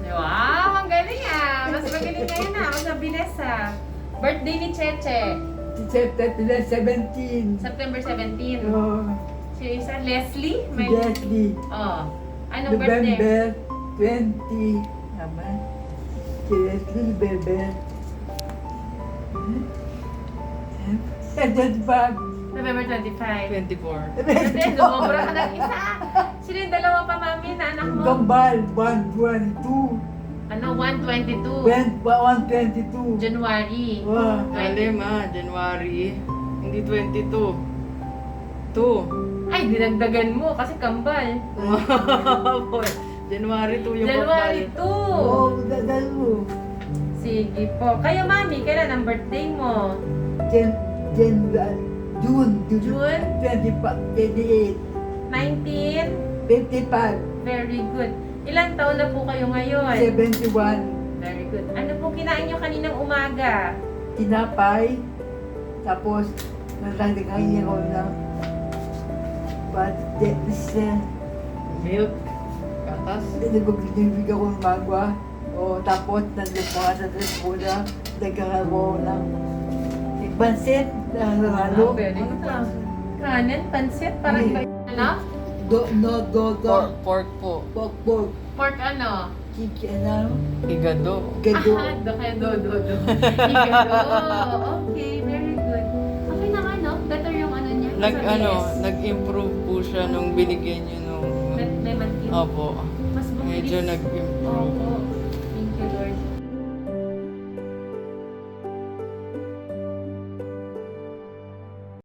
Wow, ang galing ah. Mas magaling ngayon na ako sa bilis ah. Birthday ni Cheche. September 17. September 17. Oh, Si isa, Leslie? Leslie. Oh. Anong birthday? November 20. Naman. Si Leslie, November. November 25. 24. Hindi, lumobra ka ng isa. Sino yung dalawa pa, mami, na anak mo? Gambal, 122. Ano, 122. 122. January. Wow. Alim January. Hindi 22. 2. Ay, dinagdagan mo kasi kambal. January 2 yung January 2. Oh, dadal mo. Sige po. Kayo, mami, kailan ang birthday mo? June. June? 28. 19? 55. Very good. Ilang taon na po kayo ngayon? 71. Very good. Ano po kinain nyo kaninang umaga? Tinapay. Tapos, nagdagdagan ako ng Milk. Gatas. nagbibig ako ng magwa. O, tapos, nandun pa nga sa Trespola. Nagkaroon ako ng bansit na halo. Very good. Kanin, pansit, parang Hindi. ano? Pork po. Pork. Pork ano? Chicken, ano? Igado. Gado. Do kaya do. Okay, very good. Okay naman, no? Better yung ano niya. Nag-improve po siya nung binigyan niyo nung... May mantin. Opo. Mas bumilis. Medyo nag-improve. Opo.